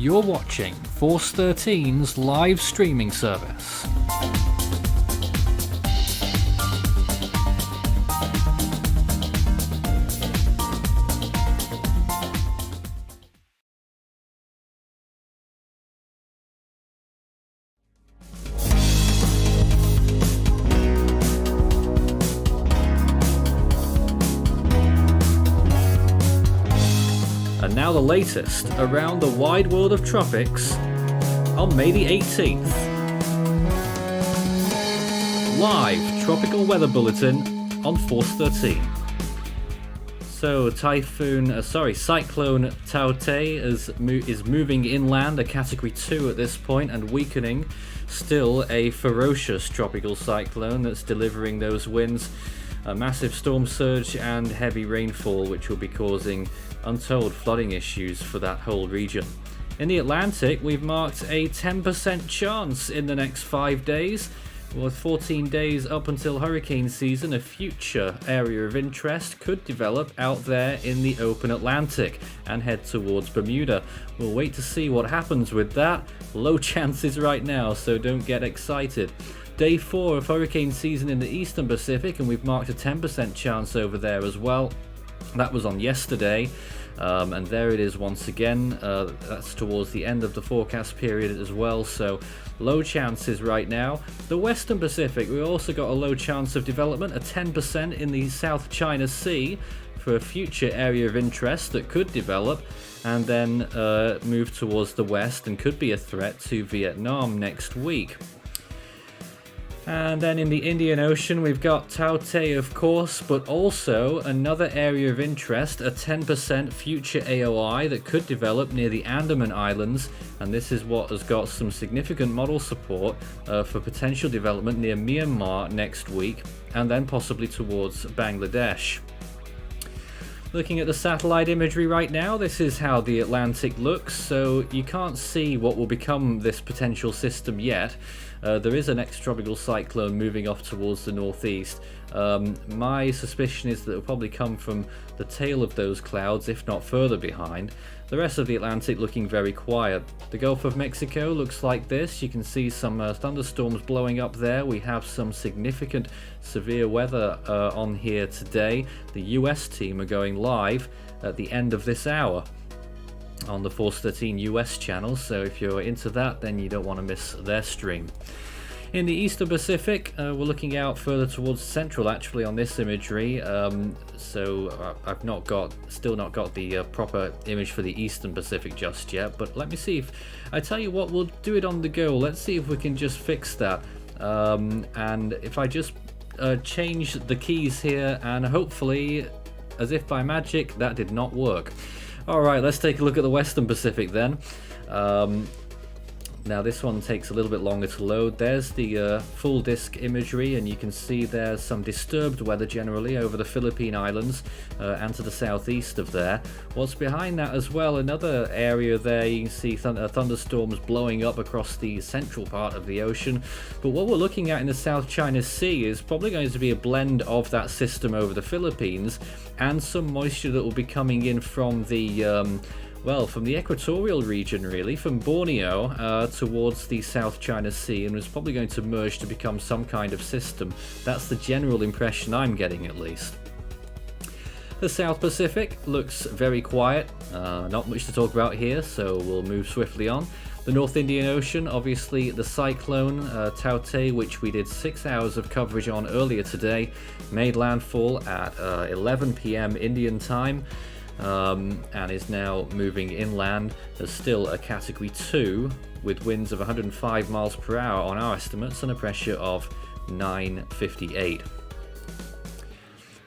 You're watching Force 13's live streaming service. And now the latest around the wide world of tropics on May the 18th. Live Tropical Weather Bulletin on Force 13. So Cyclone Tauktae is moving inland, a Category 2 at this point, and weakening. Still a ferocious tropical cyclone that's delivering those winds, a massive storm surge and heavy rainfall, which will be causing untold flooding issues for that whole region. In the Atlantic, we've marked a 10% chance in the next 5 days. With 14 days up until hurricane season, a future area of interest could develop out there in the open Atlantic and head towards Bermuda. We'll wait to see what happens with that. Low chances right now, so don't get excited. Day 4 of hurricane season in the Eastern Pacific, and we've marked a 10% chance over there as well. That was on yesterday, and there it is once again. That's towards the end of the forecast period as well, so low chances right now. The Western Pacific, we also got a low chance of development, a 10% in the South China Sea for a future area of interest that could develop and then move towards the west and could be a threat to Vietnam next week. And then in the Indian Ocean, we've got Tauktae, of course, but also another area of interest, a 10% future AOI that could develop near the Andaman Islands, and this is what has got some significant model support for potential development near Myanmar next week, and then possibly towards Bangladesh. Looking at the satellite imagery right now, this is how the Atlantic looks, so you can't see what will become this potential system yet. There is an extratropical cyclone moving off towards the northeast. My suspicion is that it will probably come from the tail of those clouds, if not further behind. The rest of the Atlantic looking very quiet. The Gulf of Mexico looks like this. You can see some thunderstorms blowing up there. We have some significant severe weather on here today. The US team are going live at the end of this hour on the Force 13 US channel, so if you're into that, then you don't want to miss their stream. In the Eastern Pacific, we're looking out further towards central actually on this imagery, so I've still not got the proper image for the Eastern Pacific just yet, but let me see if, I tell you what, we'll do it on the go. Let's see if we can just fix that, and if I just change the keys here, and hopefully, as if by magic, that did not work. Alright, let's take a look at the Western Pacific then. Now this one takes a little bit longer to load. There's the full disk imagery, and you can see there's some disturbed weather generally over the Philippine Islands and to the southeast of there. What's behind that as well, another area there, you can see thunderstorms blowing up across the central part of the ocean. But what we're looking at in the South China Sea is probably going to be a blend of that system over the Philippines and some moisture that will be coming in from the from the equatorial region, really, from Borneo towards the South China Sea, and is probably going to merge to become some kind of system. That's the general impression I'm getting, at least. The South Pacific looks very quiet, not much to talk about here, so we'll move swiftly on. The North Indian Ocean, obviously the cyclone Tauktae, which we did 6 hours of coverage on earlier today, made landfall at 11 p.m. Indian time. And is now moving inland. There's still a Category 2 with winds of 105 miles per hour on our estimates and a pressure of 958.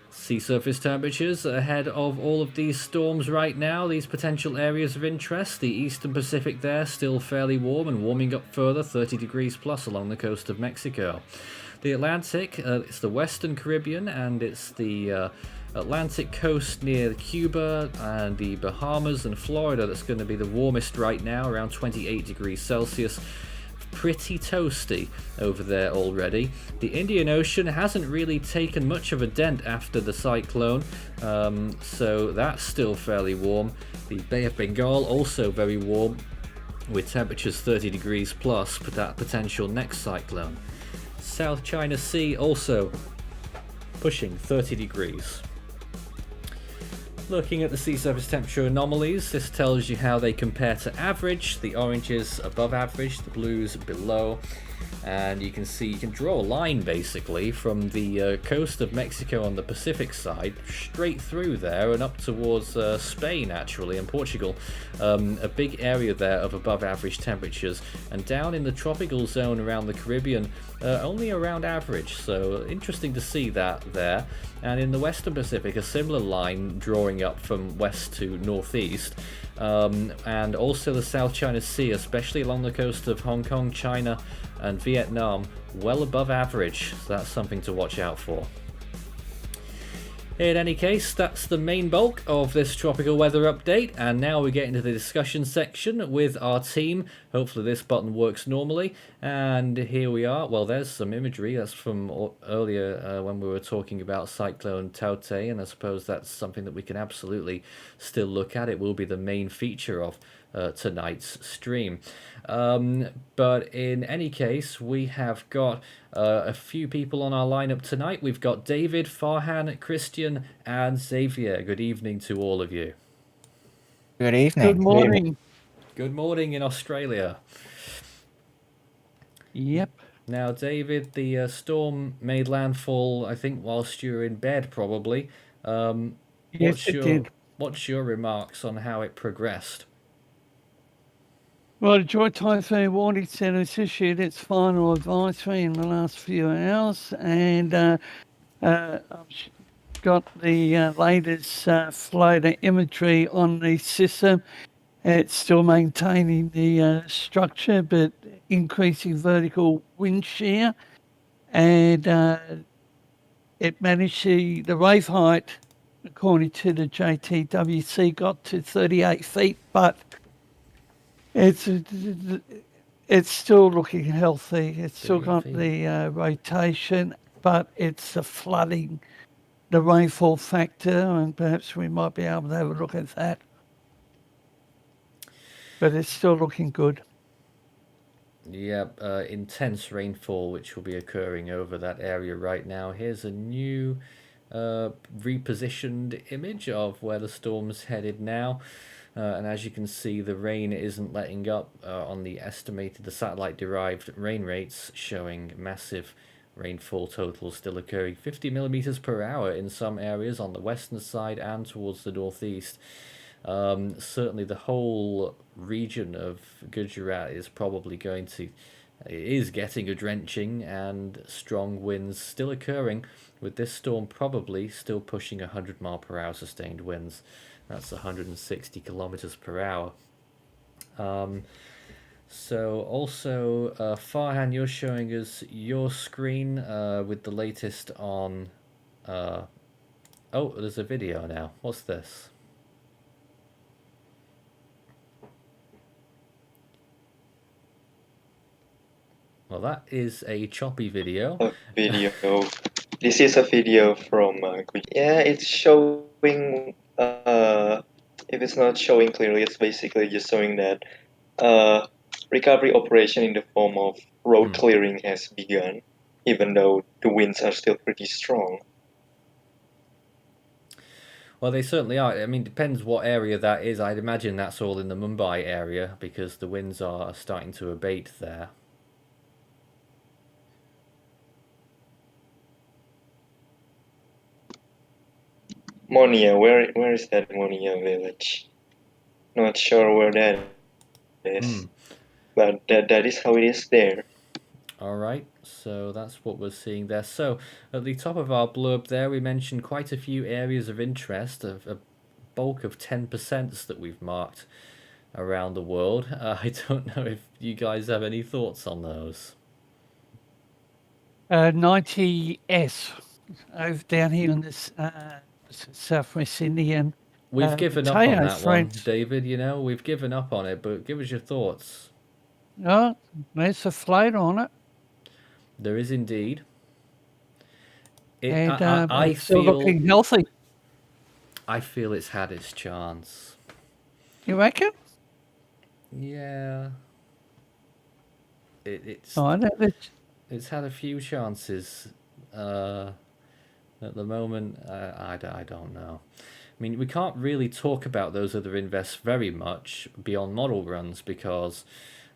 Sea surface temperatures ahead of all of these storms right now, these potential areas of interest. The Eastern Pacific there still fairly warm and warming up further, 30 degrees plus along the coast of Mexico. The Atlantic, it's the Western Caribbean, and it's the Atlantic coast near Cuba and the Bahamas and Florida that's going to be the warmest right now, around 28 degrees Celsius. Pretty toasty over there already. The Indian Ocean hasn't really taken much of a dent after the cyclone, so that's still fairly warm. The Bay of Bengal also very warm. with temperatures 30 degrees plus for that potential next cyclone. South China Sea also pushing 30 degrees. Looking at the sea surface temperature anomalies, this tells you how they compare to average. The orange is above average, the blues below. And you can see, you can draw a line basically from the coast of Mexico on the Pacific side straight through there and up towards Spain actually and Portugal. A big area there of above average temperatures, and down in the tropical zone around the Caribbean only around average, so interesting to see that there. And in the Western Pacific, a similar line drawing up from west to northeast. And also the South China Sea, especially along the coast of Hong Kong, China and Vietnam, well above average, so that's something to watch out for. In any case, that's the main bulk of this tropical weather update, and now we get into the discussion section with our team. Hopefully this button works normally, and here we are. Well, there's some imagery that's from earlier when we were talking about Cyclone Tauktae, and I suppose that's something that we can absolutely still look at. It will be the main feature of tonight's stream. But in any case, we have got a few people on our lineup tonight. We've got David, Farhan, Christian, and Xavier. Good evening to all of you. Good evening. Good morning. Good morning in Australia. Yep. Now, David, the storm made landfall, I think, whilst you were in bed, probably. Yes, it did. What's your remarks on how it progressed? Well, the Joint Typhoon Warning Centre has issued its final advisory in the last few hours, and I've got the latest floater imagery on the system. It's still maintaining the structure, but increasing vertical wind shear, and it managed the wave height, according to the JTWC, got to 38 feet, but it's still looking healthy. It's still got the rotation, but it's the flooding, the rainfall factor, and perhaps we might be able to have a look at that. But it's still looking good. Yeah, intense rainfall which will be occurring over that area right now. Here's a new repositioned image of where the storm's headed now. And as you can see, the rain isn't letting up on the satellite-derived rain rates, showing massive rainfall totals still occurring. 50 millimeters per hour in some areas on the western side and towards the northeast. Certainly the whole region of Gujurat is probably getting a drenching, and strong winds still occurring, with this storm probably still pushing 100 mile per hour sustained winds. That's 160 kilometers per hour. So also, Farhan, you're showing us your screen with the latest on... oh, there's a video now. What's this? Well, that is a choppy video. This is a video from yeah, it's showing if it's not showing clearly, it's basically just showing that recovery operation in the form of road clearing has begun, even though the winds are still pretty strong. Well, they certainly are. I mean, depends what area that is. I'd imagine that's all in the Mumbai area, because the winds are starting to abate there. Monia, where is that Monia village? Not sure where that is, but that is how it is there. All right, so that's what we're seeing there. So at the top of our blurb there, we mentioned quite a few areas of interest, a bulk of 10% that we've marked around the world. I don't know if you guys have any thoughts on those. 90S over down here in this Southwest Indian. We've given up on that one, David. You know, we've given up on it, but give us your thoughts. Oh, there's a float on it. There is indeed. I feel looking healthy. I feel it's had its chance. You reckon? Yeah. It's Oh, I don't, it's had a few chances. At the moment, I don't know. I mean, we can't really talk about those other invests very much beyond model runs because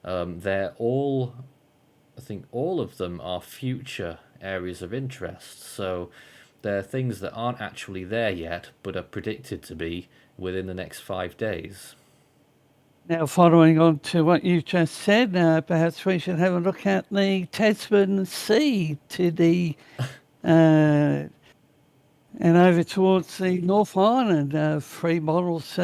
they're all, I think all of them are future areas of interest. So they're things that aren't actually there yet, but are predicted to be within the next 5 days. now, following on to what you just said, perhaps we should have a look at the Tasman Sea to the and over towards the North Island. Three models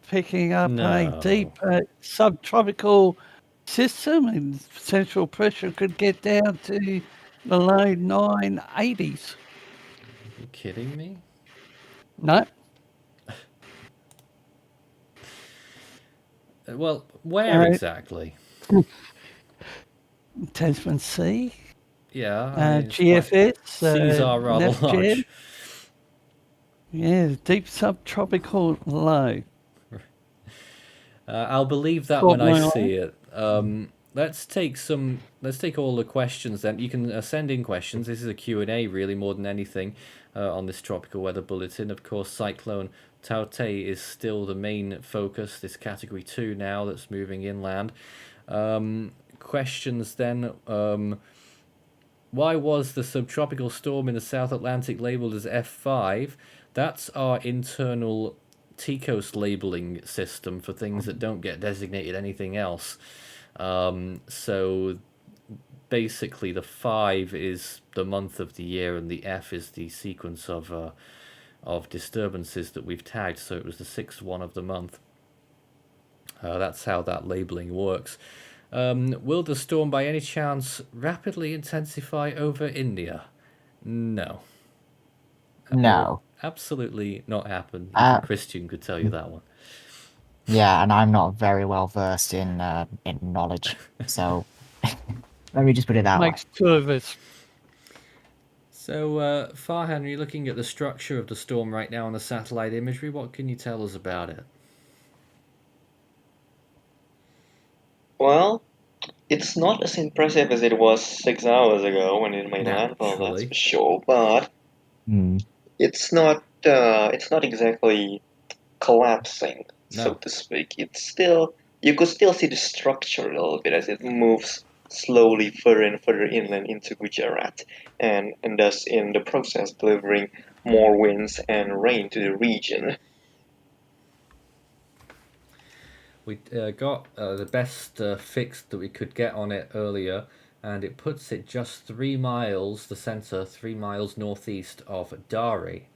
picking up a deep No. subtropical system, and central pressure could get down to the low 980s. Are you kidding me? No, Well, where exactly? Tasman Sea, Yeah, I mean, it's quite. GFS, Seas are rather NavGen. large. Yeah, deep subtropical low. I'll believe that Caught when I my eye. see it. Let's take some. Let's take all the questions then. You can send in questions. This is a Q&A really more than anything on this tropical weather bulletin. Of course, Cyclone Tauktae is still the main focus. This category 2 now that's moving inland. Questions then. Why was the subtropical storm in the South Atlantic labeled as F5? That's our internal TCOS labeling system for things that don't get designated anything else. So basically the 5 is the month of the year and the F is the sequence of disturbances that we've tagged, so it was the 6th one of the month. That's how that labeling works. Will the storm by any chance rapidly intensify over India? No. No. Absolutely not happen. Uh, Even Christian could tell you that one. Yeah, and I'm not very well versed in knowledge, so let me just put it that way. Makes two of us. So, Farhan, you're looking at the structure of the storm right now on the satellite imagery. What can you tell us about it? Well, it's not as impressive as it was 6 hours ago when it made landfall, that's Naturally. for sure. But Hmm. it's not exactly collapsing, so No. to speak. It's still, you could still see the structure a little bit as it moves slowly further and further inland into Gujarat, and thus in the process delivering more winds and rain to the region. We got the best fix that we could get on it earlier, and it puts it just 3 miles, the centre, 3 miles northeast of Dari.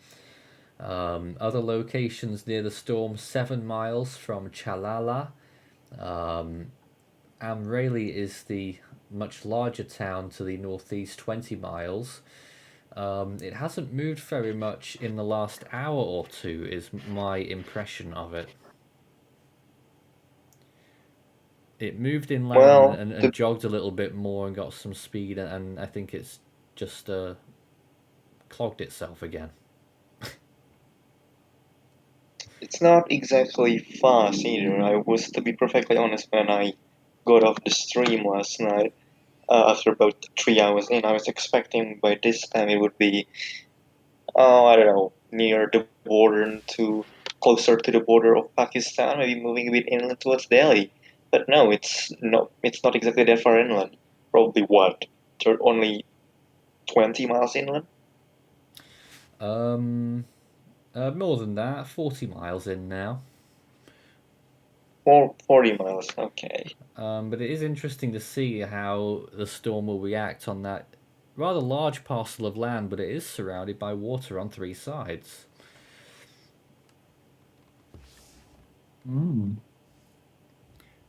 Other locations near the storm, 7 miles from Chalala. Amreli is the much larger town to the northeast, 20 miles. It hasn't moved very much in the last hour or two, is my impression of it. It moved inland Well, and jogged a little bit more and got some speed, and I think it's just clogged itself again. it's not exactly fast either. I was, to be perfectly honest, when I got off the stream last night, after about 3 hours in, I was expecting by this time it would be, I don't know, near the border to closer to the border of Pakistan, maybe moving a bit inland towards Delhi. But no, it's not exactly that far inland. Probably what? Only 20 miles inland? More than that, 40 miles in now. 40 miles, okay. But it is interesting to see how the storm will react on that rather large parcel of land, but it is surrounded by water on 3 sides.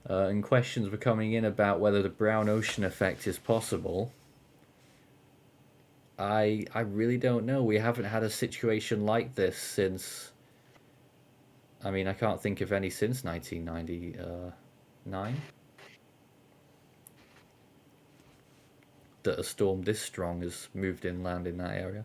And questions were coming in about whether the brown ocean effect is possible. I really don't know. We haven't had a situation like this since. I mean, I can't think of any since 1999 that a storm this strong has moved inland in that area.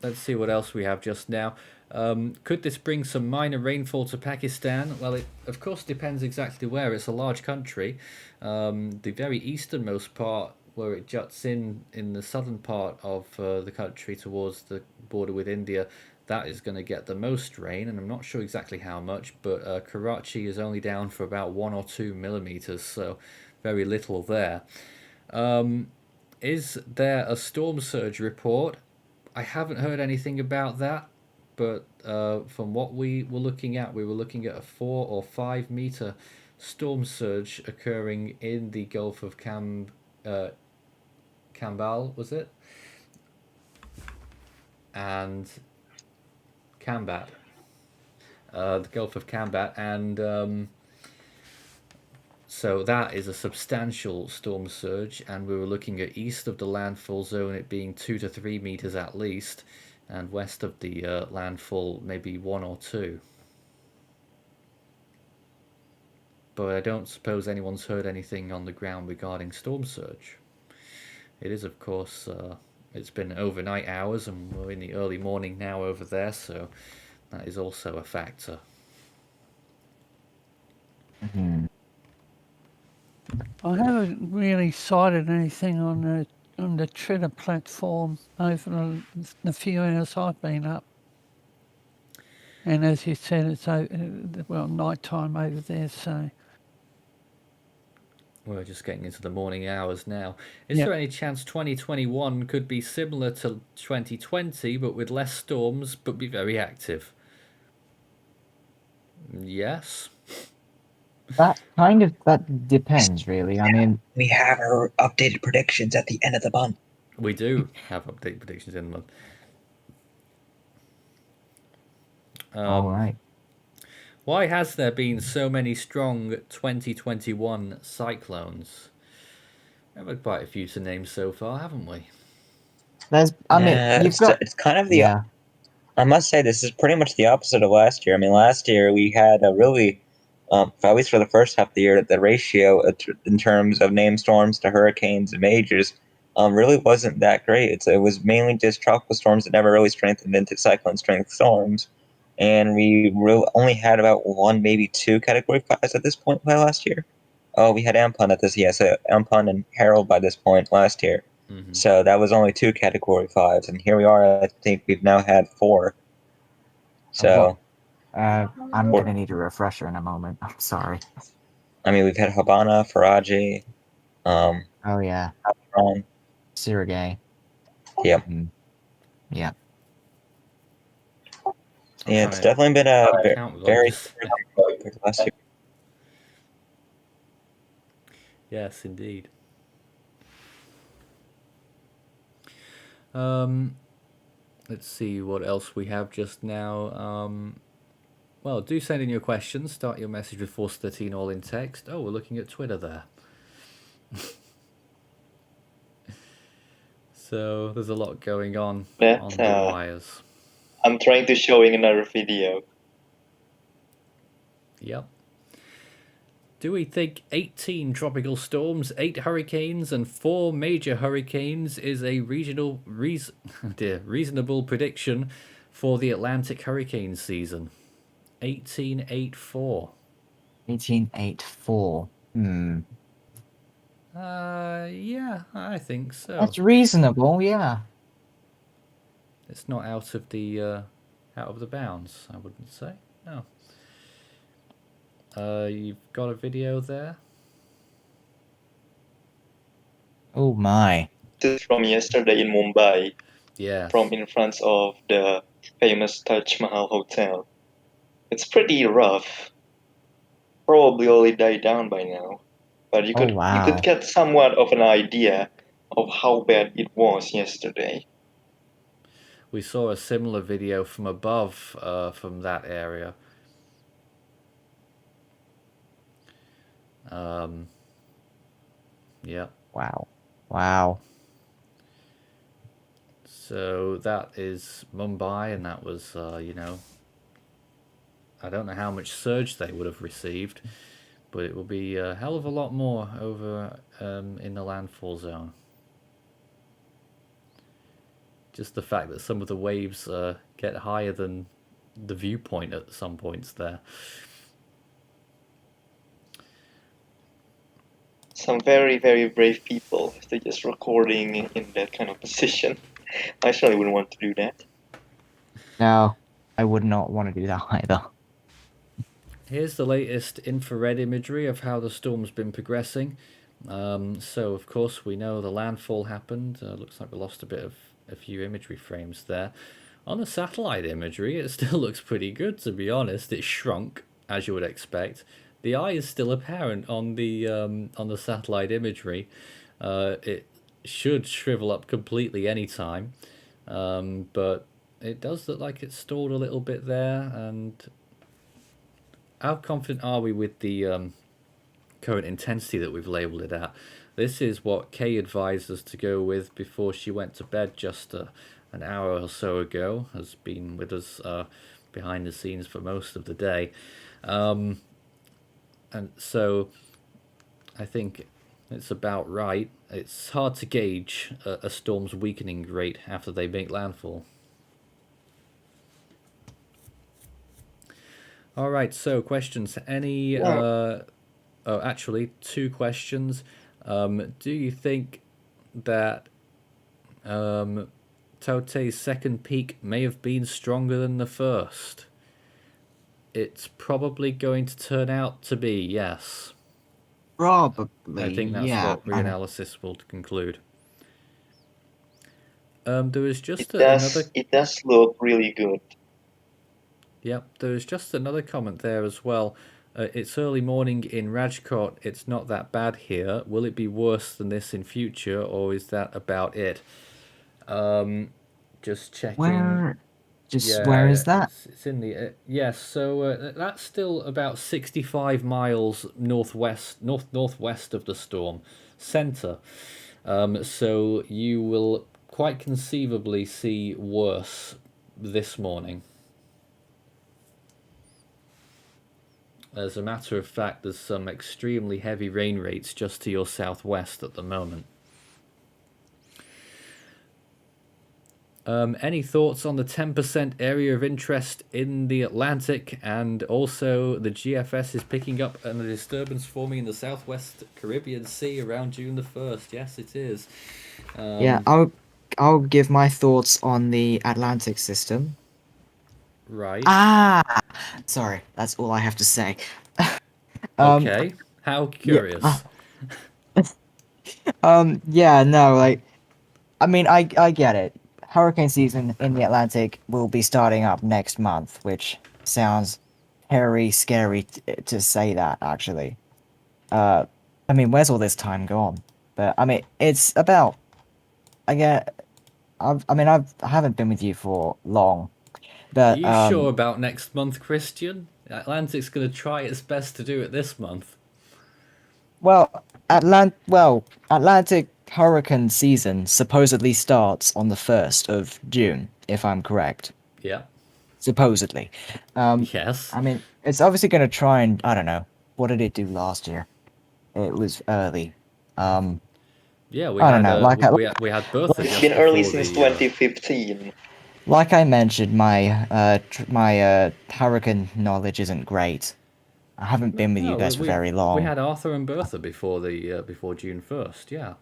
Let's see what else we have just now. Could this bring some minor rainfall to Pakistan? Well, it of course depends exactly where. It's a large country. The very easternmost part, where it juts in the southern part of the country towards the border with India, that is going to get the most rain, and I'm not sure exactly how much, but Karachi is only down for about 1 or 2 millimeters, so very little there. Is there a storm surge report? I haven't heard anything about that, but from what we were looking at a 4 or 5 meter storm surge occurring in the Gulf of Kambal, was it? And Kambat, the Gulf of Kambat, and so that is a substantial storm surge, and we were looking at east of the landfall zone it being 2 to 3 meters at least, and west of the landfall maybe 1 or 2. But I don't suppose anyone's heard anything on the ground regarding storm surge. It is, of course, it's been overnight hours, and we're in the early morning now over there, so that is also a factor. Hmm. I haven't really sighted anything on the Twitter platform over the few hours I've been up. And as you said, it's night time over there, so We're just getting into the morning hours now. Is Yep. there any chance 2021 could be similar to 2020, but with less storms, but be very active? Yes. That depends, really. I mean, We have our updated predictions at the end of the month. We do have update predictions in the month. all right. Why has there been so many strong 2021 cyclones? We've had quite a few to name so far, haven't we? It's kind of the. yeah. I must say, this is pretty much the opposite of last year. I mean, last year we had a really, at least for the first half of the year, the ratio in terms of named storms to hurricanes and majors really wasn't that great. It was mainly just tropical storms that never really strengthened into cyclone strength storms. And we really only had about 1, maybe 2 Category 5s at this point by last year. Oh, we had Ampun at this, yes, Ampun and Harold by this point last year. Mm-hmm. So that was only 2 Category 5s, and here we are. I think we've now had 4. So I'm gonna need a refresher in a moment. I'm sorry. I mean, we've had Habana, Faraji, Oh yeah, Ron. Sirigay. Yep. Yeah. Yeah, it's definitely been a very last year. Yes, indeed. Let's see what else we have just now. Well, do send in your questions. Start your message with Force 13 all in text. Oh, we're looking at Twitter there. So there's a lot going on the wires. I'm trying to show in another video. Yep. Do we think 18 tropical storms, 8 hurricanes, and 4 major hurricanes is a reasonable prediction for the Atlantic hurricane season? 1884. 1884. Yeah, I think so. That's reasonable. Yeah. It's not out of the bounds, I wouldn't say. No. You've got a video there? Oh my. This is from yesterday in Mumbai, Yeah. from in front of the famous Taj Mahal Hotel. It's pretty rough. Probably already died down by now. But you could get somewhat of an idea of how bad it was yesterday. We saw a similar video from above from that area. Yeah. Wow. So that is Mumbai, and that was, I don't know how much surge they would have received, but it will be a hell of a lot more over in the landfall zone. Just the fact that some of the waves get higher than the viewpoint at some points there. Some very, very brave people, if they're just recording in that kind of position. I certainly wouldn't want to do that. No, I would not want to do that either. Here's the latest infrared imagery of how the storm's been progressing. So of course we know the landfall happened. Looks like we lost a few imagery frames there. On the satellite imagery, it still looks pretty good, to be honest. It shrunk, as you would expect. The eye is still apparent on the satellite imagery. It should shrivel up completely anytime, but it does look like it's stalled a little bit there. And how confident are we with the current intensity that we've labelled it at? This is what Kay advised us to go with before she went to bed just an hour or so ago. Has been with us behind the scenes for most of the day. And so I think it's about right. It's hard to gauge a storm's weakening rate after they make landfall. All right, so questions. Actually, two questions. Do you think that Tauktae's second peak may have been stronger than the first? It's probably going to turn out to be yes. Probably. I think that's what reanalysis will conclude. There was just another. It does look really good. Yep, there was just another comment there as well. It's early morning in Rajkot. It's not that bad here. Will it be worse than this in future, or is that about it? Just checking. Where is that? It's in the yes. So that's still about 65 miles northwest of the storm center. So you will quite conceivably see worse this morning. As a matter of fact, there's some extremely heavy rain rates just to your southwest at the moment. Any thoughts on the 10% area of interest in the Atlantic, and also the GFS is picking up and a disturbance forming in the southwest Caribbean Sea around June the 1st? Yes, it is. Yeah, I'll give my thoughts on the Atlantic system. Right. Sorry, that's all I have to say. Okay. How curious. Yeah, no, like, I mean, I get it. Hurricane season in the Atlantic will be starting up next month, which sounds very scary to say that, actually. I mean, where's all this time gone? But, I mean, it's about... I haven't been with you for long, but... Are you sure about next month, Christian? Atlantic's going to try its best to do it this month. Well, Atlantic hurricane season supposedly starts on the 1st of June, if I'm correct. Yeah. Supposedly. Yes. I mean, it's obviously going to try and, I don't know, what did it do last year? It was early. Yeah, we I had don't know, we had Bertha. It's been early since 2015. Like I mentioned, my hurricane knowledge isn't great. I haven't been with you guys for very long. We had Arthur and Bertha before June 1st. Yeah.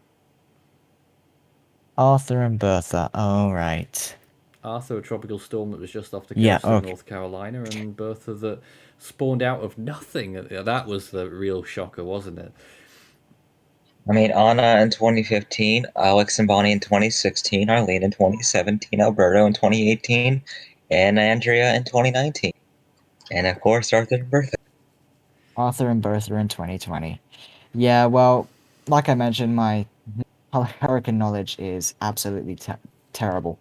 Arthur and Bertha. Oh, right. Arthur, a tropical storm that was just off the coast of North Carolina, and Bertha that spawned out of nothing. That was the real shocker, wasn't it? I mean, Anna in 2015, Alex and Bonnie in 2016, Arlene in 2017, Alberto in 2018, and Andrea in 2019. And of course, Arthur and Bertha. Arthur and Bertha in 2020. Yeah, well, like I mentioned, my hurricane knowledge is absolutely terrible.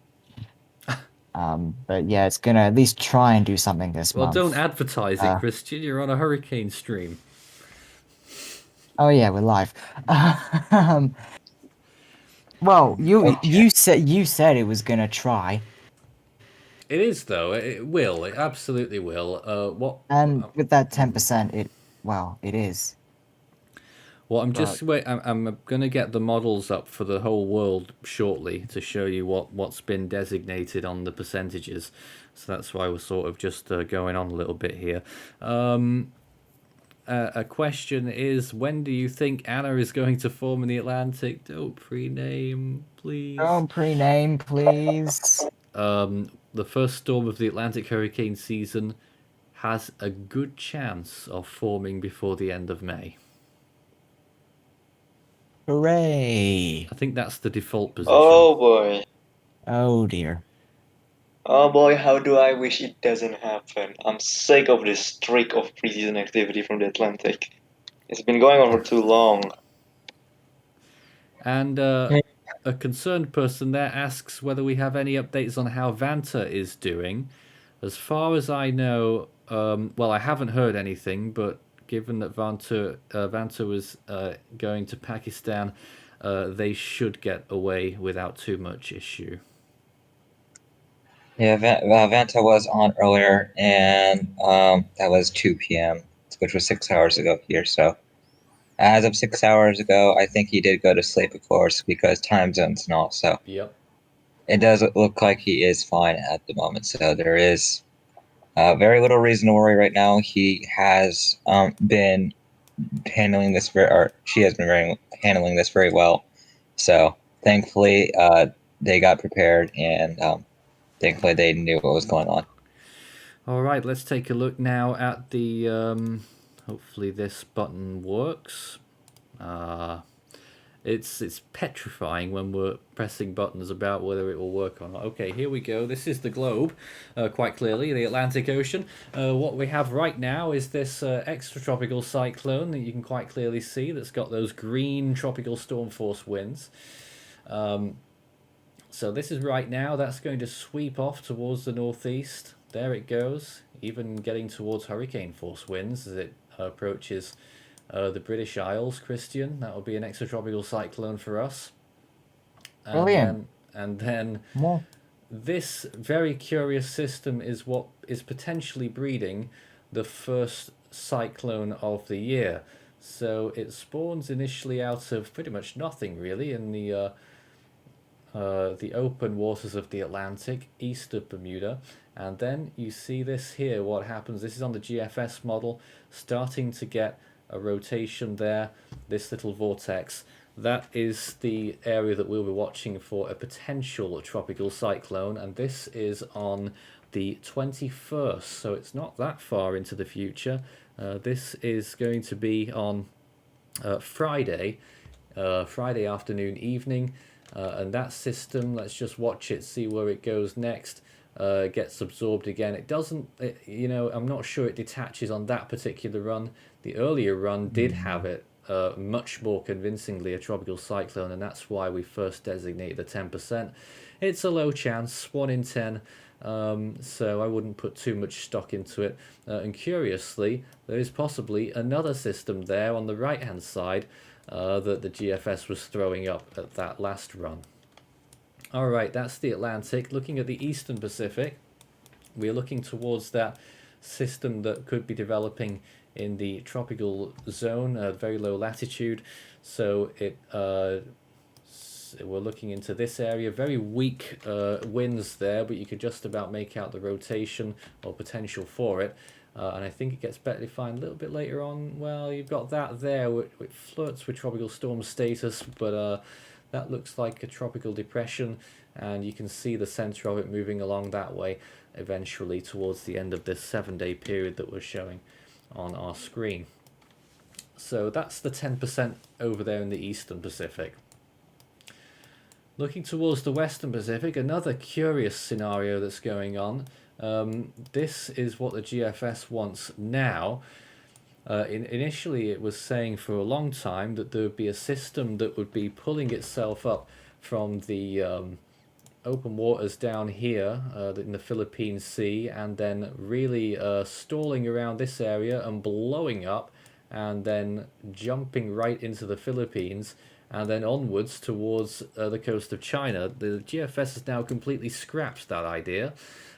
But yeah, it's gonna at least try and do something this month. Well, don't advertise it, Christian. You're on a hurricane stream. Oh yeah, we're live. Well, you said it was gonna try. It is though. It will. It absolutely will. And with that 10%, it is. Well, I'm But- just wait. I'm going to get the models up for the whole world shortly to show you what's been designated on the percentages. So that's why we're sort of just going on a little bit here. A question is, when do you think Anna is going to form in the Atlantic? Don't prename, please. Don't prename, please. The first storm of the Atlantic hurricane season has a good chance of forming before the end of May. Hooray! I think that's the default position. Oh boy. Oh dear. Oh boy, how do I wish it doesn't happen. I'm sick of this streak of preseason activity from the Atlantic. It's been going on for too long. And a concerned person there asks whether we have any updates on how Vanta is doing. As far as I know, well, I haven't heard anything, but given that Vanta was going to Pakistan, they should get away without too much issue. Yeah, Vanta was on earlier, and that was 2 p.m., which was 6 hours ago here. So, as of 6 hours ago, I think he did go to sleep, of course, because time zones and all. So, Yep. it does look like he is fine at the moment. So, there is very little reason to worry right now. He has been handling this or she has been handling this very well. So, thankfully, they got prepared and. Thankfully, they knew what was going on. All right, let's take a look now at the. Hopefully, this button works. It's petrifying when we're pressing buttons about whether it will work or not. Okay, here we go. This is the globe, quite clearly, the Atlantic Ocean. What we have right now is this extratropical cyclone that you can quite clearly see that's got those green tropical storm force winds. So this is right now. That's going to sweep off towards the northeast. There it goes, even getting towards hurricane force winds as it approaches the British Isles. Christian, that will be an extratropical cyclone for us. Brilliant. And then More. this very curious system is what is potentially breeding the first cyclone of the year. So it spawns initially out of pretty much nothing, really, in the open waters of the Atlantic, east of Bermuda. And then you see this here, what happens. This is on the GFS model, starting to get a rotation there, this little vortex. That is the area that we'll be watching for a potential tropical cyclone, and this is on the 21st, so it's not that far into the future. This is going to be on Friday afternoon, evening. And that system, let's just watch it, see where it goes next. Gets absorbed again. It doesn't, I'm not sure it detaches on that particular run. The earlier run did have it much more convincingly a tropical cyclone, and that's why we first designated the 10%. It's a low chance, 1 in 10, so I wouldn't put too much stock into it. And curiously, there is possibly another system there on the right-hand side that the GFS was throwing up at that last run. All right, that's the Atlantic. Looking at the Eastern Pacific, we're looking towards that system that could be developing in the tropical zone, very low latitude. So we're looking into this area. Very weak winds there, but you could just about make out the rotation or potential for it. And I think it gets better defined a little bit later on. Well, you've got that there, which flirts with tropical storm status, but that looks like a tropical depression, and you can see the center of it moving along that way eventually towards the end of this 7-day period that we're showing on our screen. So that's the 10% over there in the Eastern Pacific. Looking towards the Western Pacific, another curious scenario that's going on. This is what the GFS wants now. Initially, it was saying for a long time that there would be a system that would be pulling itself up from the open waters down here in the Philippine Sea, and then really stalling around this area and blowing up, and then jumping right into the Philippines, and then onwards towards the coast of China. The GFS has now completely scrapped that idea.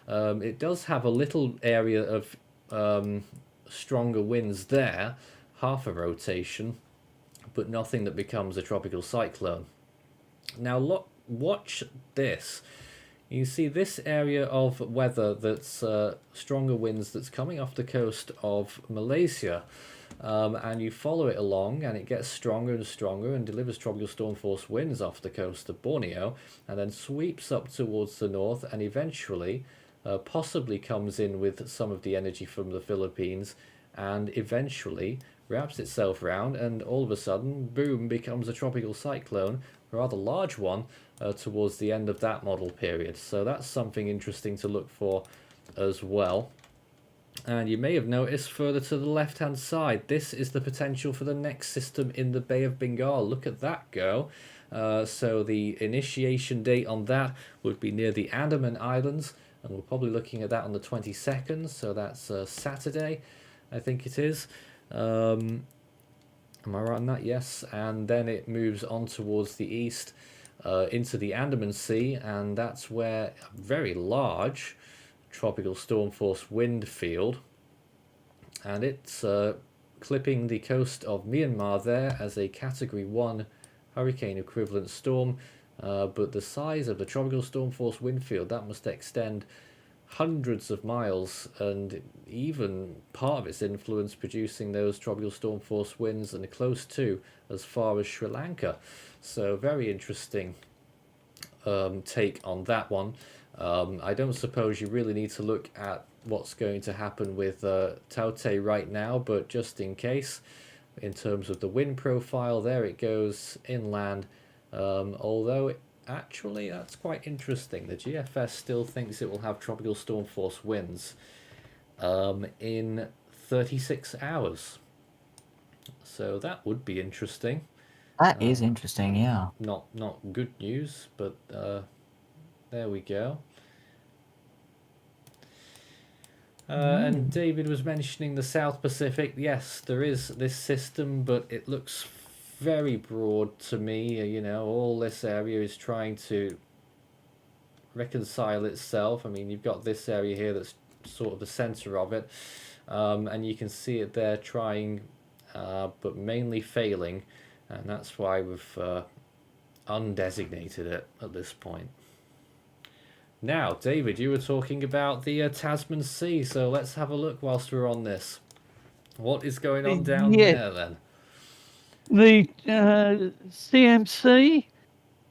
It does have a little area of stronger winds there, half a rotation, but nothing that becomes a tropical cyclone. Now look, watch this. You see this area of weather that's stronger winds that's coming off the coast of Malaysia, and you follow it along and it gets stronger and stronger and delivers tropical storm force winds off the coast of Borneo, and then sweeps up towards the north and eventually possibly comes in with some of the energy from the Philippines and eventually wraps itself around, and all of a sudden, boom, becomes a tropical cyclone, a rather large one, towards the end of that model period. So that's something interesting to look for as well. And you may have noticed further to the left hand side, this is the potential for the next system in the Bay of Bengal. Look at that go. So the initiation date on that would be near the Andaman Islands, and we're probably looking at that on the 22nd, so that's Saturday, I think it is. Am I right on that? Yes. And then it moves on towards the east into the Andaman Sea, and that's where a very large tropical storm force wind field, and it's clipping the coast of Myanmar there as a category 1 hurricane equivalent storm, but the size of the tropical storm force wind field, that must extend hundreds of miles, and even part of its influence producing those tropical storm force winds and close to as far as Sri Lanka. So very interesting take on that one. I don't suppose you really need to look at what's going to happen with Tauktae right now, but just in case, in terms of the wind profile, there it goes inland, although actually that's quite interesting. The GFS still thinks it will have tropical storm force winds in 36 hours. So that would be interesting. That is interesting, yeah. Not good news, but there we go. And David was mentioning the South Pacific. Yes, there is this system, but it looks very broad to me. You know, all this area is trying to reconcile itself. I mean, you've got this area here that's sort of the center of it, and you can see it there trying, but mainly failing, and that's why we've undesignated it at this point. Now, David, you were talking about the Tasman Sea, so let's have a look whilst we're on this. What is going on down there then? The CMC,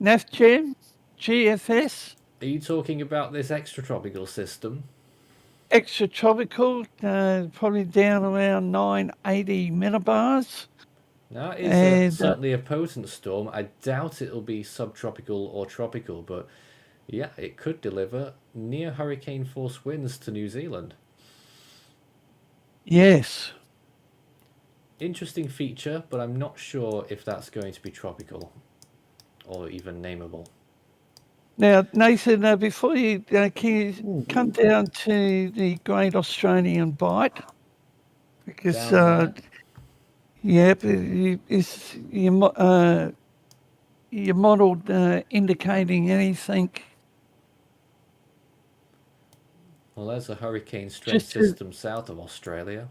NAFGEM, GFS. Are you talking about this extratropical system? Extratropical, probably down around 980 millibars. Now, it's certainly a potent storm. I doubt it'll be subtropical or tropical, but yeah, it could deliver near hurricane force winds to New Zealand. Yes. Interesting feature, but I'm not sure if that's going to be tropical or even nameable. Now, Nathan, before you can you come down to the Great Australian Bight? Because, is your model indicating anything? Well, there's a hurricane strength system south of Australia.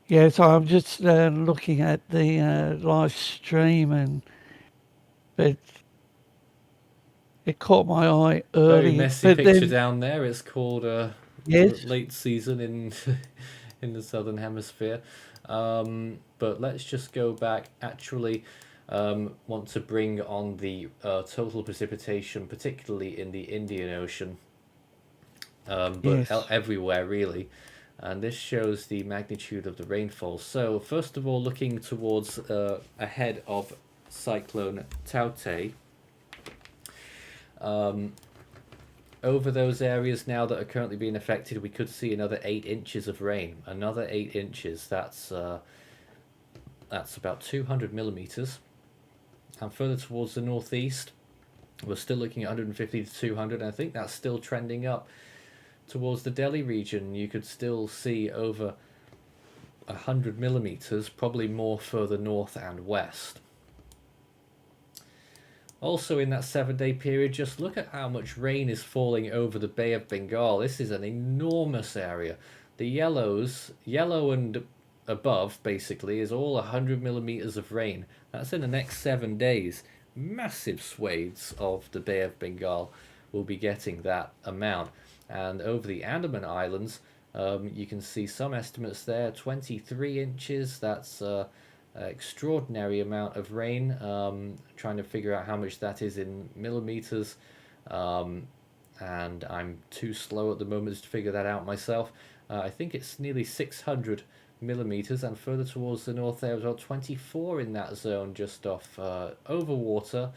Yeah, so I'm just looking at the live stream, but it caught my eye early. Very messy picture down there. It's called late season in the southern hemisphere. But let's just go back. Actually, want to bring on the total precipitation, particularly in the Indian Ocean, but everywhere really. And this shows the magnitude of the rainfall. So first of all, looking towards ahead of Cyclone Tauktae, over those areas now that are currently being affected, we could see another 8 inches of rain. Another 8 inches. That's about 200 millimeters. And further towards the northeast, we're still looking at 150 to 200. And I think that's still trending up. Towards the Delhi region, you could still see over 100 millimeters, probably more further north and west. Also in that 7-day period, just look at how much rain is falling over the Bay of Bengal. This is an enormous area. The yellow and above, basically, is all 100 millimeters of rain. That's in the next 7 days. Massive swathes of the Bay of Bengal will be getting that amount. And over the Andaman Islands, you can see some estimates there, 23 inches. That's an extraordinary amount of rain. Trying to figure out how much that is in millimeters. And I'm too slow at the moment to figure that out myself. I think it's nearly 600 millimeters, and further towards the north there was about 24 in that zone, just off over water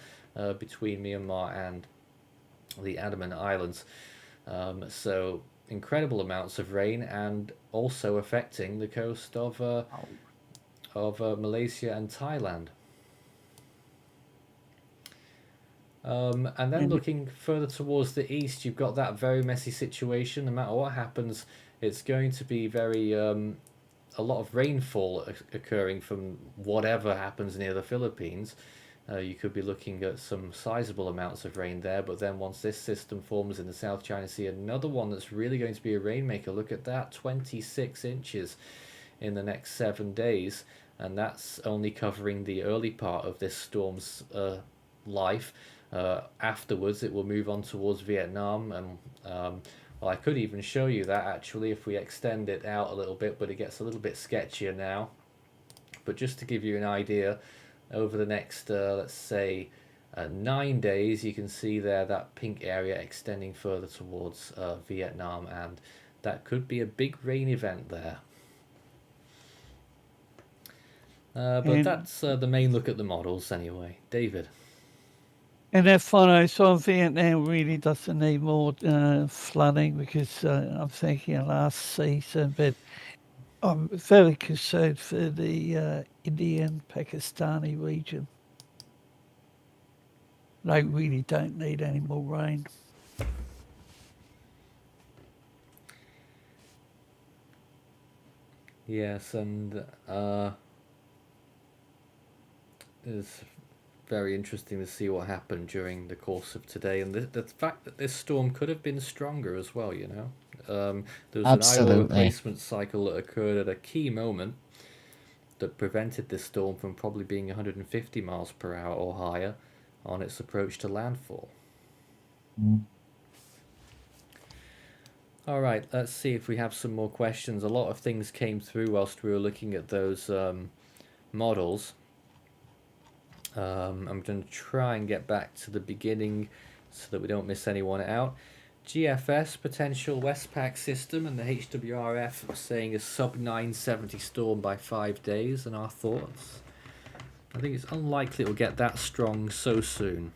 between Myanmar and the Andaman Islands. So incredible amounts of rain, and also affecting the coast of Malaysia and Thailand. And then looking further towards the east, you've got that very messy situation. No matter what happens, it's going to be very a lot of rainfall occurring from whatever happens near the Philippines. You could be looking at some sizable amounts of rain there, but then once this system forms in the South China Sea, another one that's really going to be a rainmaker. Look at that, 26 inches in the next 7 days, and that's only covering the early part of this storm's life. Afterwards, it will move on towards Vietnam, and well, I could even show you that actually if we extend it out a little bit, but it gets a little bit sketchier now. But just to give you an idea, over the next, let's say, 9 days, you can see there that pink area extending further towards Vietnam, and that could be a big rain event there. But that's the main look at the models anyway. David. And that photo on Vietnam really doesn't need more flooding, because I'm thinking of last season, but I'm very concerned for the Indian Pakistani region. They really don't need any more rain. Yes, and it's very interesting to see what happened during the course of today, and the fact that this storm could have been stronger as well, you know. There was an idle Absolutely. replacement cycle that occurred at a key moment that prevented this storm from probably being 150 miles per hour or higher on its approach to landfall. All right, let's see if we have some more questions. A lot of things came through whilst we were looking at those models. I'm going to try and get back to the beginning so that we don't miss anyone out. GFS, potential Westpac system, and the HWRF saying a sub 970 storm by 5 days, and our thoughts. I think it's unlikely it will get that strong so soon.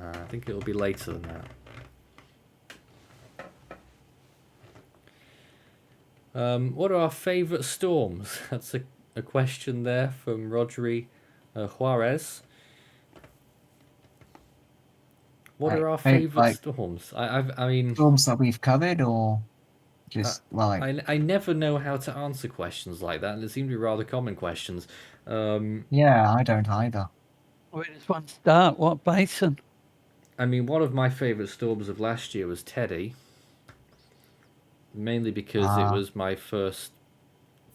I think it will be later than that. What are our favourite storms? That's a question there from Rodri Juarez. What are our favourite storms? I mean, Storms that we've covered, or just I never know how to answer questions like that, and they seem to be rather common questions. yeah, I don't either. Where does one start? What basin? I mean, one of my favourite storms of last year was Teddy, mainly because it was my first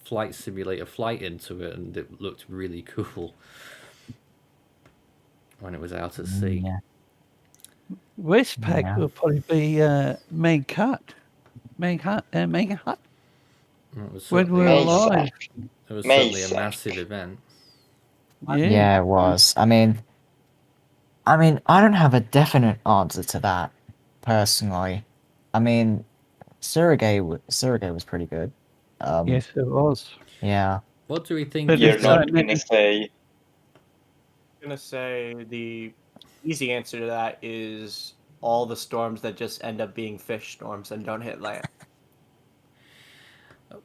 flight simulator flight into it, and it looked really cool when it was out at sea. Yeah. Westpac will probably be Manghut. It was When we're certainly, alive. it was certainly a Maysack. massive event. Yeah, it was. I mean, I don't have a definite answer to that, personally. I mean, Surrogate was pretty good. Yes, it was. Yeah. What do we think? But You're it's not so gonna many- say Gonna say the easy answer to that is all the storms that just end up being fish storms and don't hit land.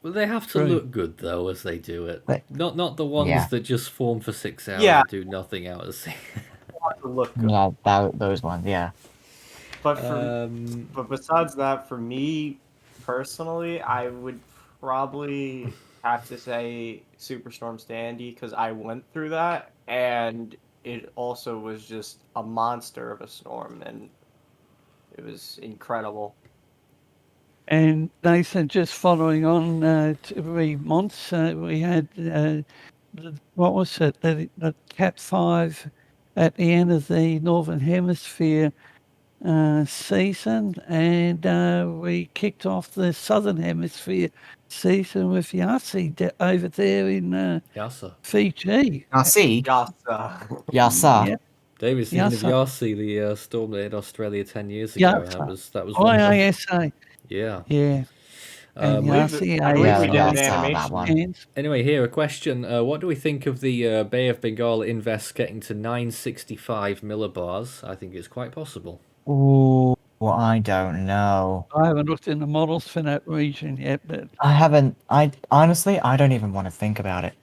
Well, they have to True. look good though as they do it. But- Not the ones yeah. that just form for 6 hours Yeah. and do nothing out at sea. Want to look good. Yeah, those ones, yeah. But for Um, but besides that, for me personally, I would probably have to say Superstorm Sandy, because I went through that, and it also was just a monster of a storm, and it was incredible. And Nathan, just following on to Remonts, we had what was it? The Cat 5 at the end of the Northern Hemisphere season, and we kicked off the Southern Hemisphere season with Yasi over there in Yasa. Fiji. Yasi? Yasa. Yasa. Yeah, David, speaking of Yasa. Yasi, the storm that hit Australia 10 years ago, Yasa. that was one of them. IASA. Yeah. Yeah. And Yasi, I believe Yeah, we did an I saw that animation. one. hands. Anyway, here a question. What do we think of the Bay of Bengal invest getting to 965 millibars? I think it's quite possible. Ooh, I don't know. I haven't looked in the models for that region yet, but I haven't. I honestly, I don't even want to think about it.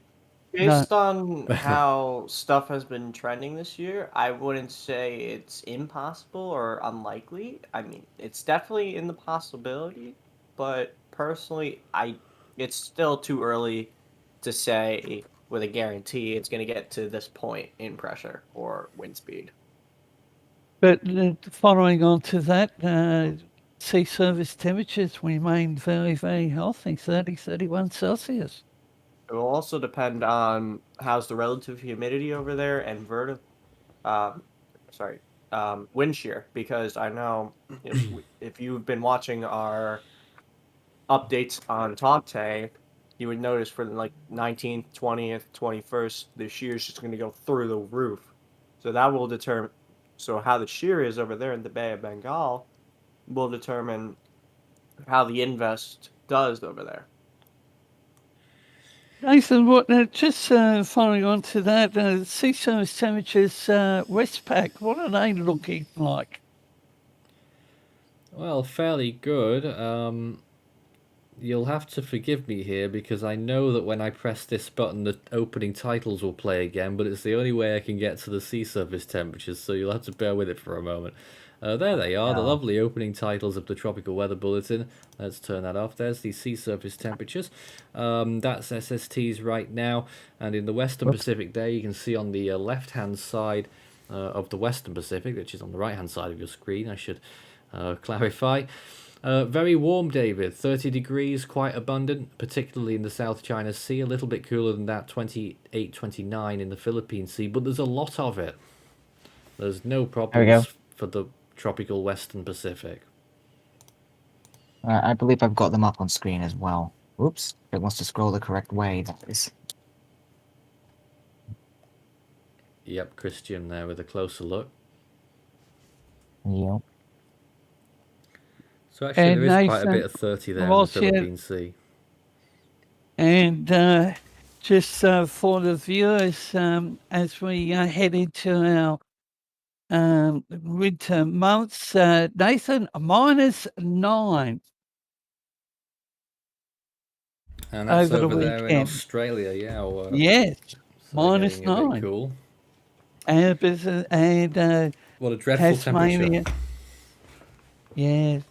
Based on how stuff has been trending this year, I wouldn't say it's impossible or unlikely. I mean, it's definitely in the possibility, but personally, it's still too early to say with a guarantee it's going to get to this point in pressure or wind speed. But following on to that, sea surface temperatures remain very, very healthy, 30, 31 Celsius. It will also depend on how's the relative humidity over there and wind shear, because I know if you've been watching our updates on Tauktae, you would notice for like 19th, 20th, 21st, the shear is just going to go through the roof. So that will determine. So how the shear is over there in the Bay of Bengal will determine how the invest does over there. Nathan, just following on to that, sea surface temperatures, Westpac, what are they looking like? Well, fairly good. You'll have to forgive me here because I know that when I press this button, the opening titles will play again, but it's the only way I can get to the sea surface temperatures, so you'll have to bear with it for a moment. There they are, the Yeah. lovely opening titles of the Tropical Weather Bulletin. Let's turn that off. There's the sea surface temperatures. That's SSTs right now, and in the Western Pacific there, you can see on the left-hand side of the Western Pacific, which is on the right-hand side of your screen, I should clarify. Very warm, David. 30 degrees, quite abundant, particularly in the South China Sea. A little bit cooler than that, 28, 29 in the Philippine Sea, but there's a lot of it. There's no problems for the tropical Western Pacific. I believe I've got them up on screen as well. Oops, it wants to scroll the correct way. That is. Yep, Christian there with a closer look. Yep. So actually And there is quite a Nathan, bit of 30 there in the whilst you- Philippine Sea. And just for the viewers, as we head into our winter months, Nathan, -9. And that's over the over there in weekend. Australia, yeah. Or, Yes, so they're getting a bit -9. cool. And What a dreadful Tasmania. temperature. Yes.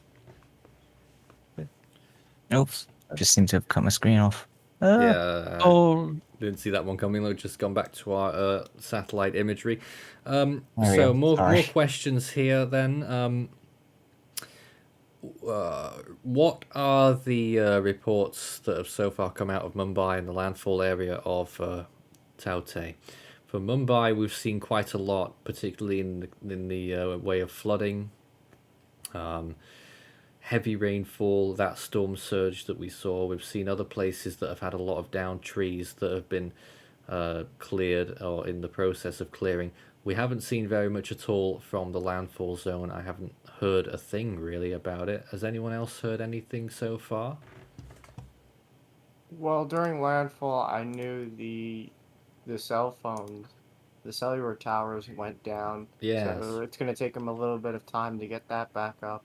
Oops, just seemed to have cut my screen off. Yeah. Oh, Didn't see that one coming. We've just gone back to our satellite imagery. we So go. more Sorry. questions here then. What are the reports that have so far come out of Mumbai and the landfall area of Tauktae? For Mumbai, we've seen quite a lot, particularly in the way of flooding, heavy rainfall, that storm surge that we saw. We've seen other places that have had a lot of downed trees that have been cleared or in the process of clearing. We haven't seen very much at all from the landfall zone. I haven't heard a thing really about it. Has anyone else heard anything so far? Well, during landfall, I knew the cell phones, the cellular towers went down. Yes. So it's going to take them a little bit of time to get that back up.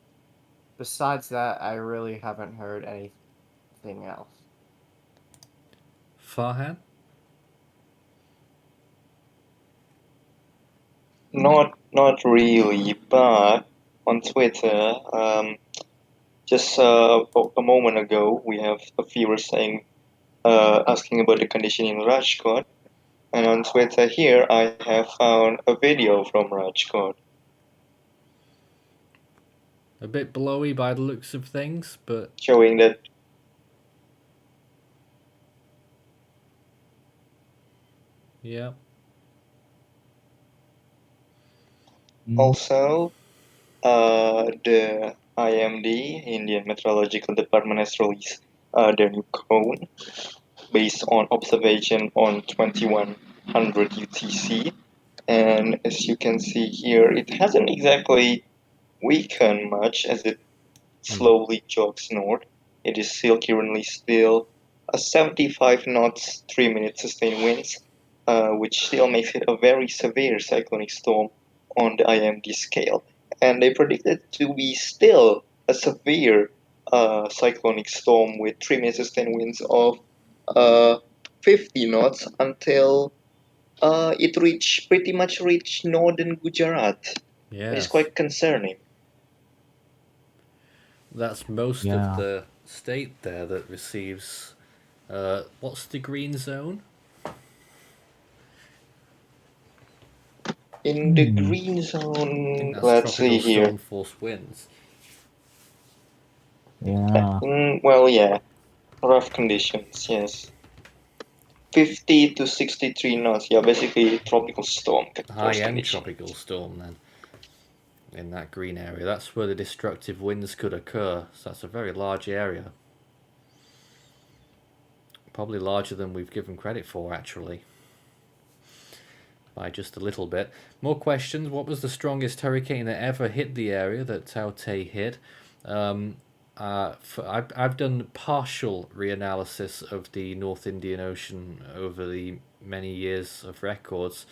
Besides that, I really haven't heard anything else. Farhan? Not really, but on Twitter, just a moment ago, we have a viewer saying, asking about the condition in Rajkot, and on Twitter here, I have found a video from Rajkot. A bit blowy by the looks of things, but showing that yeah. also the IMD, Indian Meteorological Department, has released their new cone based on observation on 2100 UTC. And as you can see here, it hasn't exactly weakened much as it slowly jogs north. It is still currently a 75 knots, 3-minute sustained winds, which still makes it a very severe cyclonic storm on the IMD scale. And they predict it to be still a severe cyclonic storm with 3-minute sustained winds of 50 knots until it pretty much reached northern Gujarat. It is Yes. quite concerning. That's most of Yeah. the state there that receives. What's the green zone? In the Hmm. green I think zone, that's let's tropical see here. storm force winds. Yeah. Well, yeah, rough conditions, yes. 50 to 63 knots, yeah, basically tropical storm force High-end condition. tropical storm then. In that green area, that's where the destructive winds could occur. So that's a very large area. Probably larger than we've given credit for, actually. By just a little bit. More questions. What was the strongest hurricane that ever hit the area that Tauktae hit? I've done partial reanalysis of the North Indian Ocean over the many years of records.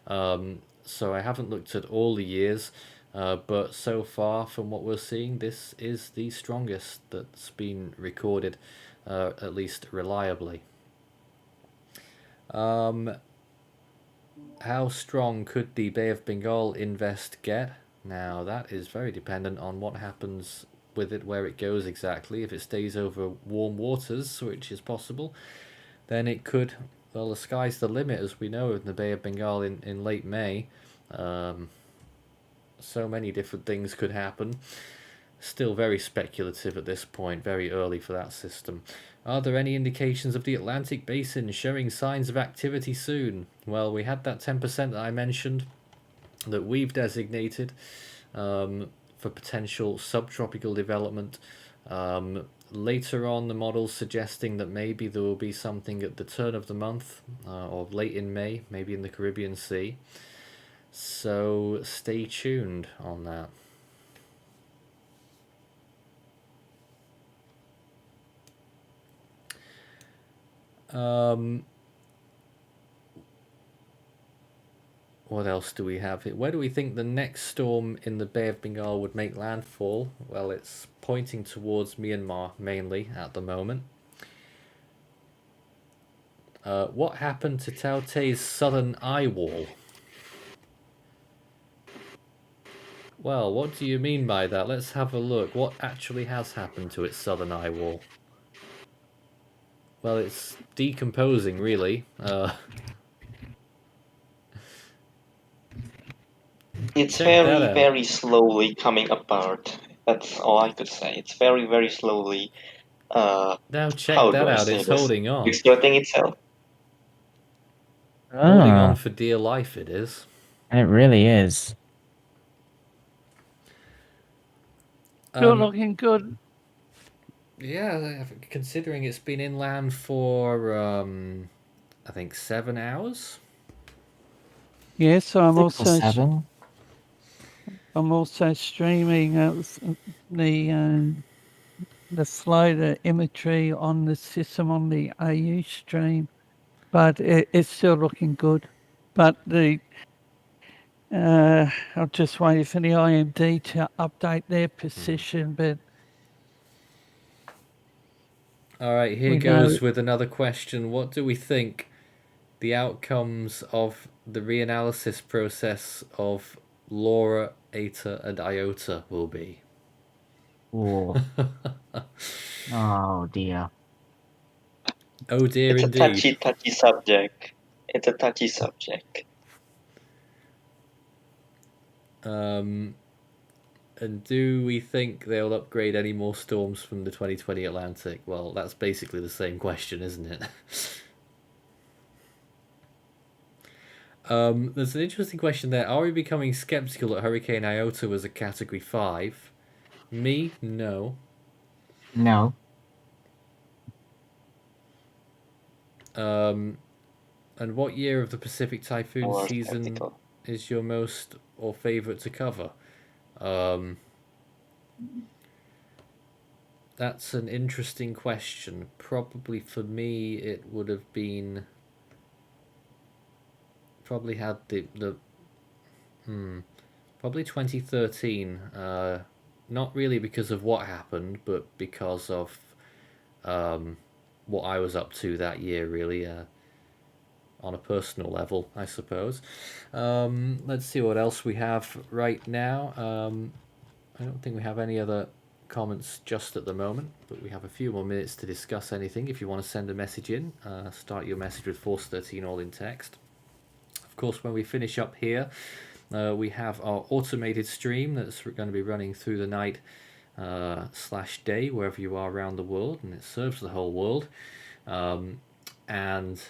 So I haven't looked at all the years, but so far from what we're seeing, this is the strongest that's been recorded, at least reliably. How strong could the Bay of Bengal invest get? Now that is very dependent on what happens with it, where it goes exactly. If it stays over warm waters, which is possible, then it could, well, the sky's the limit, as we know, in the Bay of Bengal in late May. So many different things could happen. Still very speculative at this point, very early for that system. Are there any indications of the Atlantic Basin showing signs of activity soon? Well, we had that 10% that I mentioned that we've designated for potential subtropical development. Later on, the model's suggesting that maybe there will be something at the turn of the month or late in May, maybe in the Caribbean Sea. So stay tuned on that. What else do we have? Where do we think the next storm in the Bay of Bengal would make landfall? Well, it's pointing towards Myanmar mainly at the moment. What happened to Tauktae's southern eye wall? Well, what do you mean by that? Let's have a look. What actually has happened to its southern eye wall? Well, it's decomposing, really. It's Check that very, out. very slowly coming apart. That's all I could say. It's very, very slowly. Now check How that do I out. say It's this? holding on. Exerting itself. Holding on Ah, for dear life, it is. it really is. Still looking good. Yeah, considering it's been inland for, I think 7 hours. Yes, I'm 6 or also 7. I'm also streaming the floater imagery on the system on the AU stream, but it's still looking good. But I'll just wait for the IMD to update their position. But All right, here we goes know with another question. What do we think the outcomes of the reanalysis process of Laura, Eta, and Iota will be? Oh. Oh dear. Oh dear, It's a indeed. touchy subject. It's a touchy subject. And do we think they'll upgrade any more storms from the 2020 Atlantic? Well, that's basically the same question, isn't it? There's an interesting question there. Are we becoming skeptical that Hurricane Iota was a Category 5? Me, no. No. And what year of the Pacific typhoon More season skeptical. is your most or favourite to cover? That's an interesting question. Probably for me, it would have been probably had probably 2013. Not really because of what happened, but because of what I was up to that year, really. On a personal level, I suppose. Let's see what else we have right now. I don't think we have any other comments just at the moment, but we have a few more minutes to discuss anything. If you want to send a message in, start your message with Force 13 all in text. Of course, when we finish up here, we have our automated stream that's going to be running through the night / day, wherever you are around the world, and it serves the whole world. And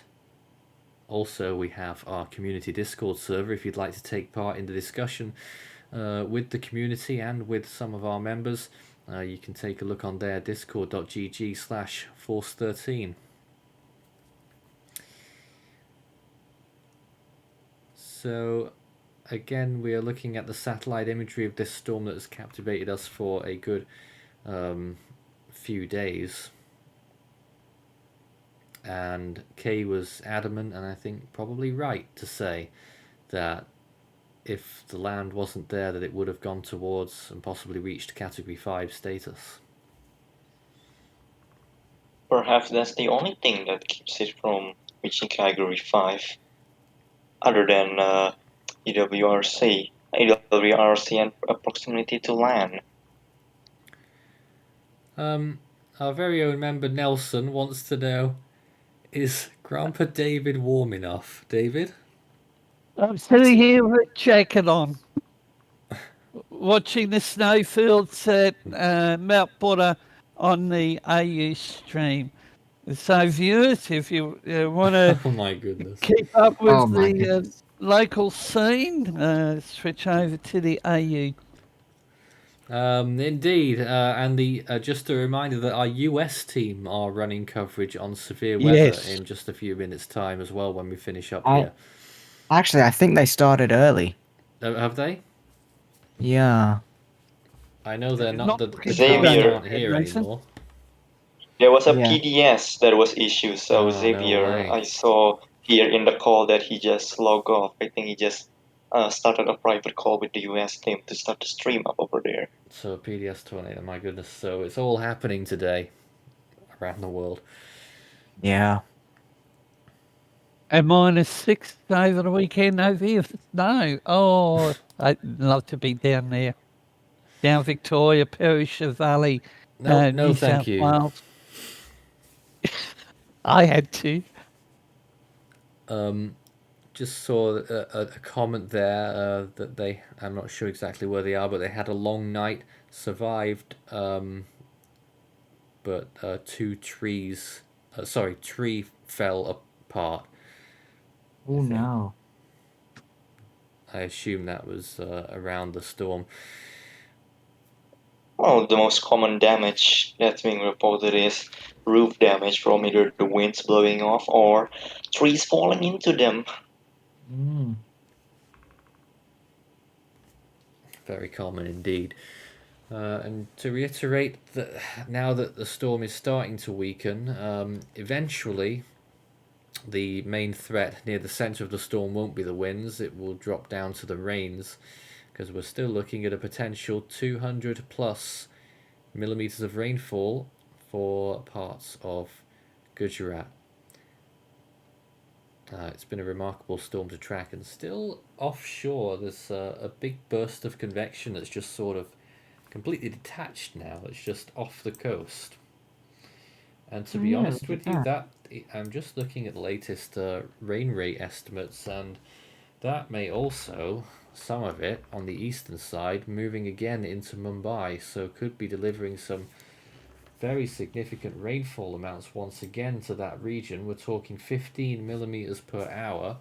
also we have our community Discord server if you'd like to take part in the discussion with the community and with some of our members. You can take a look on there, discord.gg/force13. So again, we are looking at the satellite imagery of this storm that has captivated us for a good few days. And Kay was adamant, and I think probably right, to say that if the land wasn't there, that it would have gone towards and possibly reached Category 5 status. Perhaps that's the only thing that keeps it from reaching Category 5, other than EWRC and proximity to land. Our very own member Nelson wants to know, is Grandpa David warm enough? David? I'm sitting here with a jacket on, watching the snowfields at Mount Butter on the AU stream. So viewers, if you want to Oh my goodness. keep up with Oh my the goodness. local scene, switch over to the AU. Indeed, and just a reminder that our US team are running coverage on severe weather Yes. in just a few minutes' time as well when we finish up I- here. Actually, I think they started early. Have they? Yeah. I know they're not the Xavier. cars aren't here Mason? anymore. There was a Yeah. PDS that was issued, so Oh, no Xavier, way. I saw here in the call that he just logged off. I think he just started a private call with the US team to start the stream up over there. So PDS tornado, my goodness. So it's all happening today around the world. Yeah. And -6 over the weekend over here for snow. Oh, I'd love to be down there. Down Victoria, Perisher Valley, No, New thank South you. Wales. I had to. Just saw a comment there that they, I'm not sure exactly where they are, but they had a long night, survived, but tree fell apart. Oh no. I assume that was around the storm. Well, the most common damage that's being reported is roof damage from either the winds blowing off or trees falling into them. Mm. Very common indeed. And to reiterate that now that the storm is starting to weaken, eventually the main threat near the centre of the storm won't be the winds, it will drop down to the rains, because we're still looking at a potential 200 plus millimetres of rainfall for parts of Gujurat. It's been a remarkable storm to track, and still offshore there's a big burst of convection that's just sort of completely detached now. It's just off the coast. And to be Yeah, honest look with at you, that. I'm just looking at the latest rain rate estimates, and that may also some of it on the eastern side, moving again into Mumbai, so could be delivering some very significant rainfall amounts once again to that region. We're talking 15 millimeters per hour,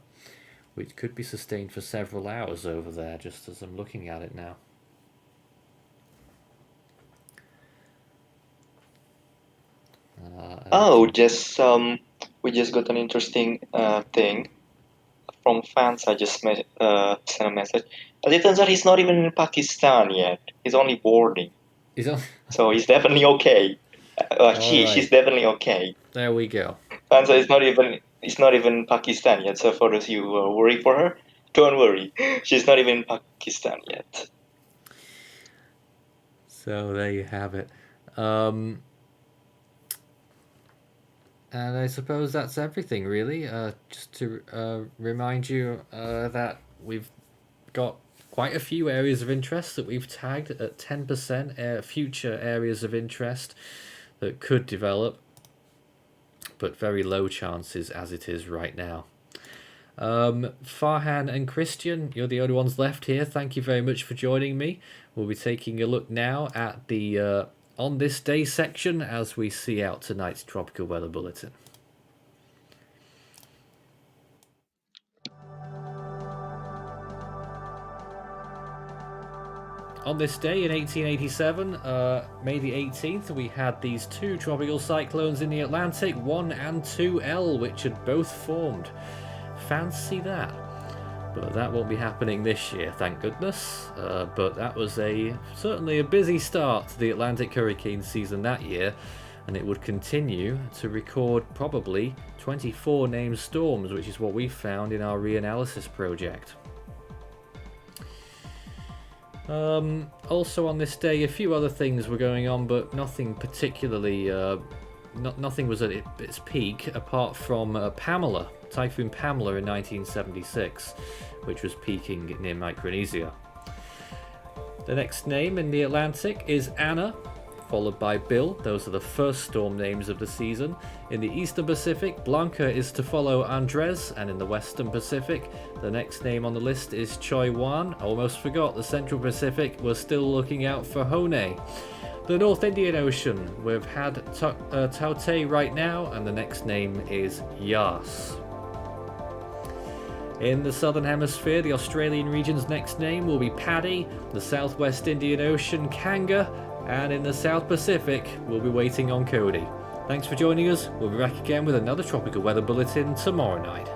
which could be sustained for several hours over there, just as I'm looking at it now. We just got an interesting thing from fans. I just sent a message. As it turns out, he's not even in Pakistan yet. He's only boarding. So he's definitely okay. She's definitely okay. There we go. And so it's not even Pakistan yet. So for those of you who are worried for her, don't worry. She's not even in Pakistan yet. So there you have it. And I suppose that's everything, really. Just to remind you that we've got quite a few areas of interest that we've tagged at 10% future areas of interest that could develop, but very low chances as it is right now. Farhan and Christian, you're the only ones left here. Thank you very much for joining me. We'll be taking a look now at the on this day section as we see out tonight's Tropical Weather Bulletin. On this day in 1887, May the 18th, we had these two tropical cyclones in the Atlantic, 1 and 2L, which had both formed. Fancy that. But that won't be happening this year, thank goodness. But that was certainly a busy start to the Atlantic hurricane season that year, and it would continue to record probably 24 named storms, which is what we found in our reanalysis project. Also on this day, a few other things were going on, but nothing particularly, nothing was at its peak apart from Typhoon Pamela in 1976, which was peaking near Micronesia. The next name in the Atlantic is Anna, followed by Bill. Those are the first storm names of the season. In the Eastern Pacific, Blanca is to follow Andres, and in the Western Pacific, the next name on the list is Choi Wan. Almost forgot the Central Pacific, we're still looking out for Hone. The North Indian Ocean, we've had Tauktae right now, and the next name is Yas. In the Southern Hemisphere, the Australian region's next name will be Paddy, the Southwest Indian Ocean, Kanga, and in the South Pacific, we'll be waiting on Cody. Thanks for joining us. We'll be back again with another Tropical Weather Bulletin tomorrow night.